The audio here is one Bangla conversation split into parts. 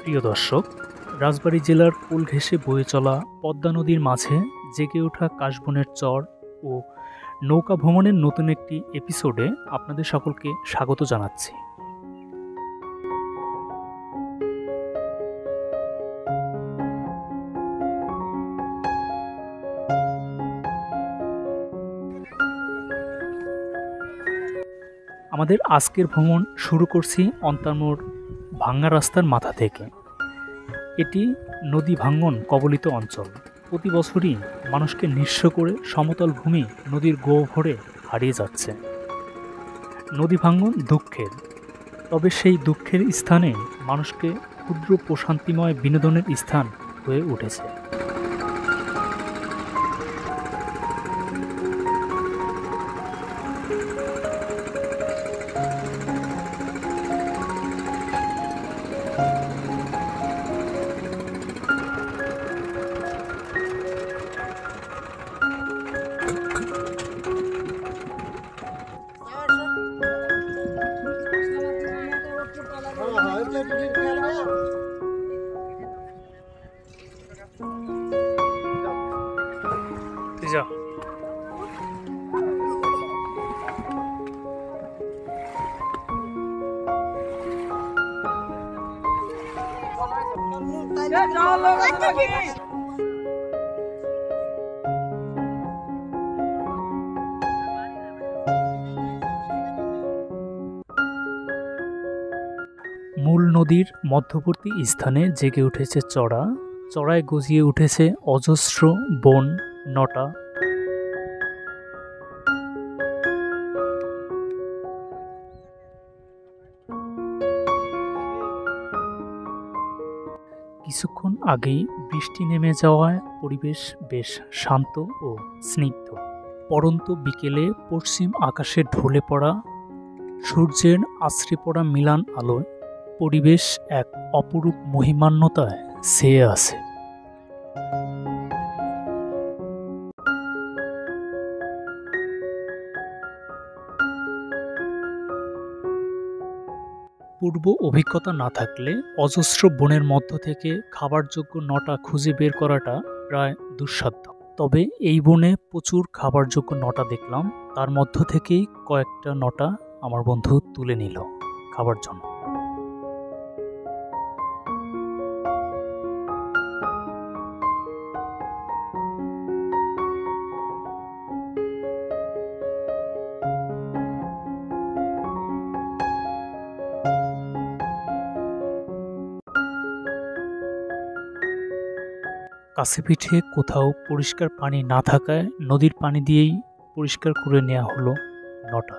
প্রিয় দর্শক, রাজবাড়ী জেলার কোল ঘেঁষে বয়ে চলা পদ্মা নদীর মাঝে জেগে ওঠা কাশবনের চর ও নৌকা ভ্রমণের নতুন একটি এপিসোডে আপনাদের সকলকে স্বাগত জানাচ্ছি। আমাদের আজকের ভ্রমণ শুরু করছি অন্তামোর ভাঙ্গা রাস্তার মাথা থেকে। এটি নদী ভাঙ্গন কবলিত অঞ্চল। প্রতি বছরই মানুষকে নিঃস্ব করে সমতল ভূমি নদীর গহ্বরে হারিয়ে যাচ্ছে। নদী ভাঙ্গন দুঃখের, তবে সেই দুঃখের স্থানে মানুষকে ক্ষুদ্র প্রশান্তিময় বিনোদনের স্থান হয়ে উঠেছে। মূল নদীর মধ্যবর্তী স্থানে জেগে উঠেছে চড়া, চড়ায় গজিয়ে উঠেছে অজস্র বন নটা। কিছুক্ষণ আগেই বৃষ্টি নেমে যাওয়ায় পরিবেশ বেশ শান্ত ও স্নিগ্ধ। পরন্ত বিকেলে পশ্চিম আকাশে ঢলে পড়া সূর্যের আছড়ে পড়া মিলান আলোয় পরিবেশ এক অপরূপ মহিমান্বতায় ছেয়ে আছে। পূর্ব অভিজ্ঞতা না থাকলে অজস্র বনের মধ্য থেকে খাবারযোগ্য নটা খুঁজে বের করাটা প্রায় দুঃসাধ্য। তবে এই বনে প্রচুর খাবারযোগ্য নটা দেখলাম, তার মধ্য থেকেই কয়েকটা নটা আমার বন্ধু তুলে নিল খাবার জন্য। কাছে পিঠে কোথাও পরিষ্কার পানি না থাকায় নদীর পানি দিয়েই পরিষ্কার করে নেওয়া হলো নটা।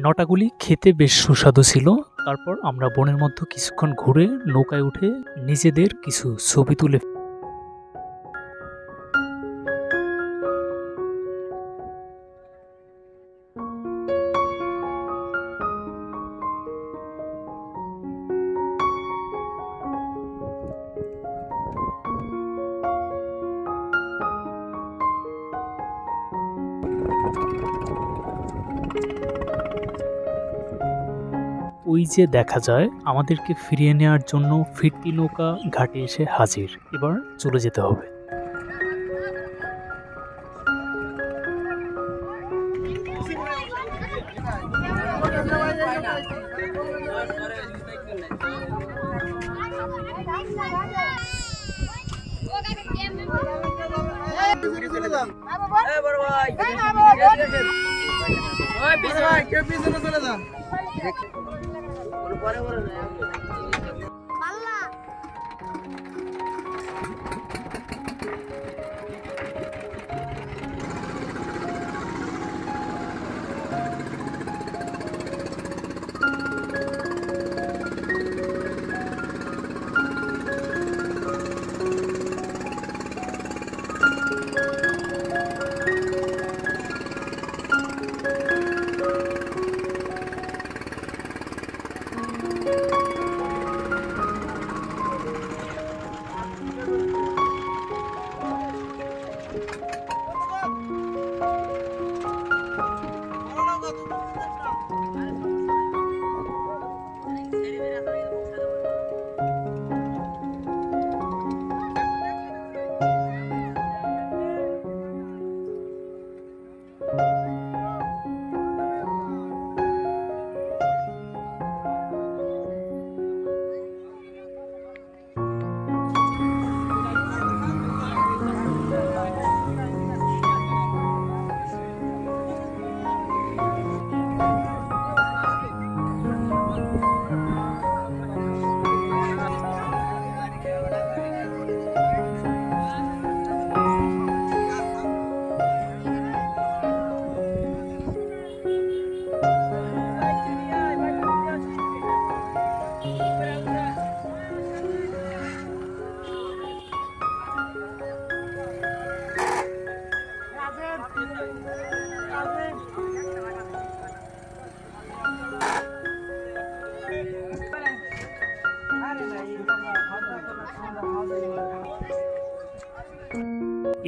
নটাগুলি খেতে বেশ সুস্বাদু ছিল। তারপর আমরা বনের মধ্যে কিছুক্ষণ ঘুরে নৌকায় উঠে নিজেদের কিছু ছবি তুলে ওই যে দেখা যায় আমাদেরকে ফিরিয়ে নেওয়ার জন্য ফিরতি নৌকা ঘাটে এসে হাজির। এবার চলে যেতে হবে।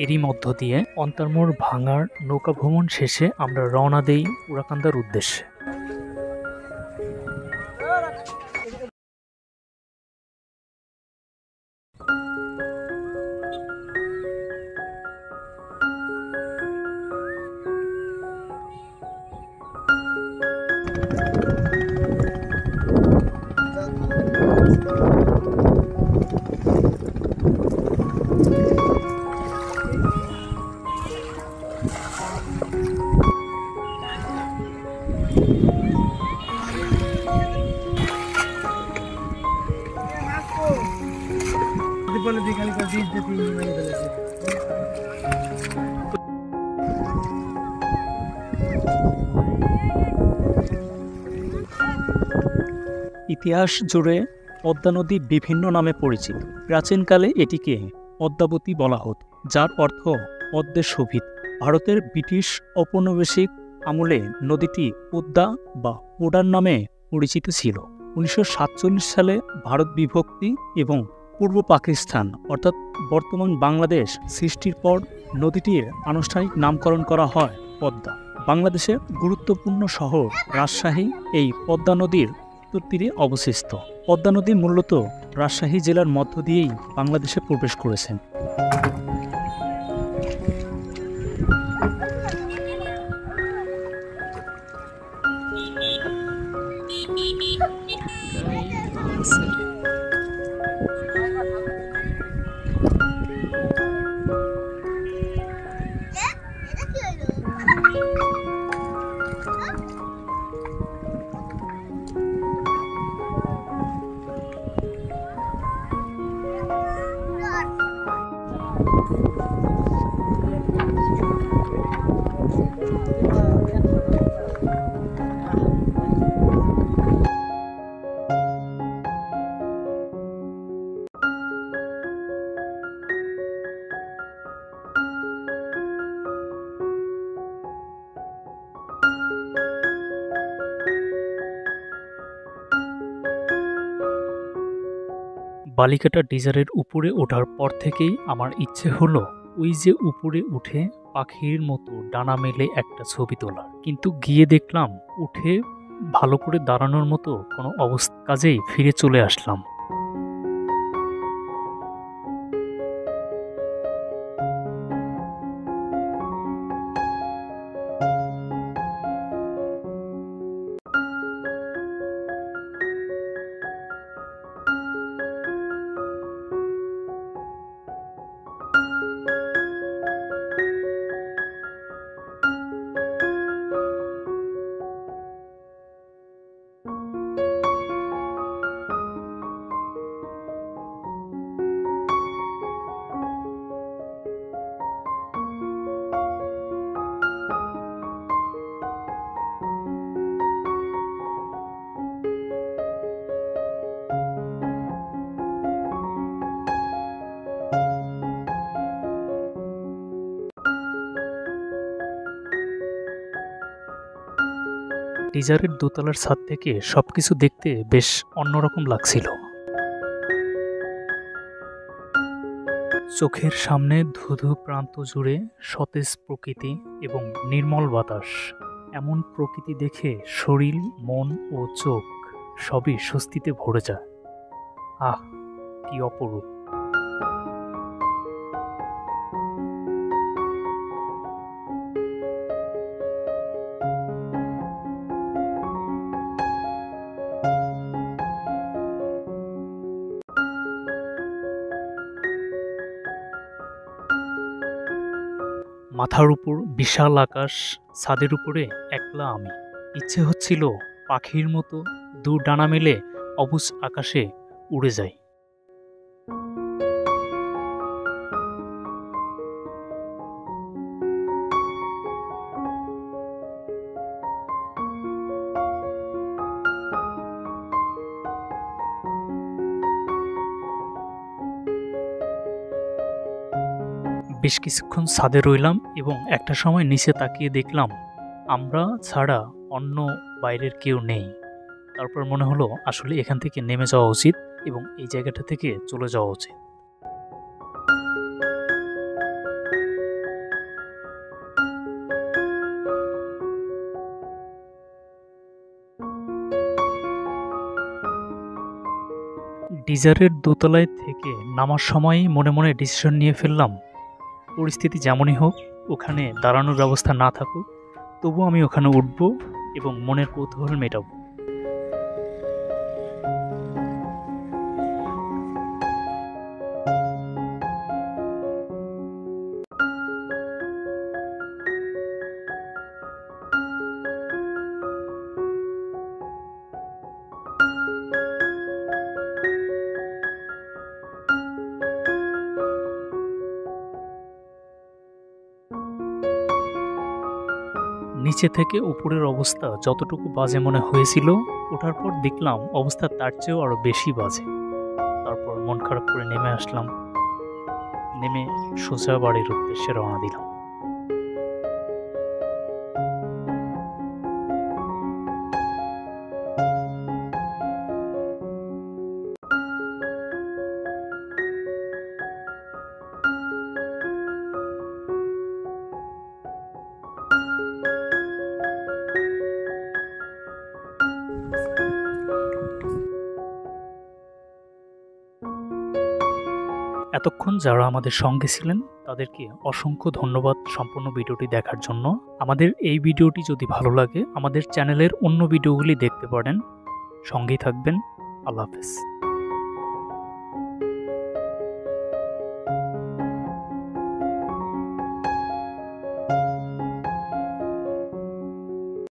এরই মধ্য দিয়ে অন্তারমোড় ভাঙার নৌকা ভ্রমণ শেষে আমরা রওনা দেই উরাকান্দার উদ্দেশ্যে। ইতিহাস জুড়ে পদ্মা নদী বিভিন্ন নামে পরিচিত। প্রাচীনকালে এটিকে পদ্মাবতী বলা হতো, যার অর্থ পদ্মের শোভিত। ভারতের ব্রিটিশ ঔপনিবেশিক আমলে নদীটি পদ্মা বা পোডার নামে পরিচিত ছিল। 1947 সালে ভারত বিভক্তি এবং পূর্ব পাকিস্তান অর্থাৎ বর্তমান বাংলাদেশ সৃষ্টির পর নদীটির আনুষ্ঠানিক নামকরণ করা হয় পদ্মা। বাংলাদেশের গুরুত্বপূর্ণ শহর রাজশাহী এই পদ্মা নদীর উত্তর তীরে অবস্থিত। পদ্মা নদী মূলত রাজশাহী জেলার মধ্য দিয়েই বাংলাদেশে প্রবেশ করেছেন। বালিকাটা ডিজারের উপরে ওঠার পর থেকেই আমার ইচ্ছে হলো ওই যে উপরে উঠে পাখির মতো ডানা মেলে একটা ছবি তোলার, কিন্তু গিয়ে দেখলাম উঠে ভালো করে দাঁড়ানোর মতো কোনো অবস্থা, কাজেই ফিরে চলে আসলাম। ডিজারের দোতলার ছাদ থেকে সবকিছু দেখতে বেশ অন্যরকম লাগছিল। চোখের সামনে ধুধু প্রান্ত জুড়ে সতেজ প্রকৃতি এবং নির্মল বাতাস। এমন প্রকৃতি দেখে শরীর, মন ও চোখ সবই স্বস্তিতে ভরে যায়। আহ, কি অপরূপ! মাথার উপর বিশাল আকাশ, ছাদের উপরে একলা আমি। ইচ্ছে হচ্ছিল পাখির মতো দু ডানা মেলে অবুঝ আকাশে উড়ে যাই। বেশ কিছুক্ষণ ছাদে রইলাম এবং একটা সময় নিচে তাকিয়ে দেখলাম আমরা ছাড়া অন্য বাইরের কেউ নেই। তারপর মনে হলো আসলে এখান থেকে নেমে যাওয়া উচিত এবং এই জায়গাটা থেকে চলে যাওয়া উচিত। ডিজারের দোতলায় থেকে নামার সময়ই মনে মনে ডিসিশন নিয়ে ফেললাম, পরিস্থিতি যেমনই হোক, ওখানে দাঁড়ানোর ব্যবস্থা না থাকুক, তবু আমি ওখানে উঠব এবং মনের কৌতূহল মেটাবো। নিচে থেকে উপরের অবস্থা যতটুকু বাজে মনে হয়েছিল, ওঠার পর দেখলাম অবস্থা তার চেয়েও আরো বেশি বাজে। তারপর মন খারাপ করে নেমে আসলাম, নেমে সোজা বাড়ির উদ্দেশ্যে রওনা দিলাম। এতক্ষণ যারা আমাদের সঙ্গে ছিলেন তাদেরকে অসংখ্য ধন্যবাদ সম্পূর্ণ ভিডিওটি দেখার জন্য। আমাদের এই ভিডিওটি যদি ভালো লাগে, আমাদের চ্যানেলের অন্য ভিডিওগুলি দেখতে পারেন। সঙ্গেই থাকবেন। আল্লাহ হাফেজ।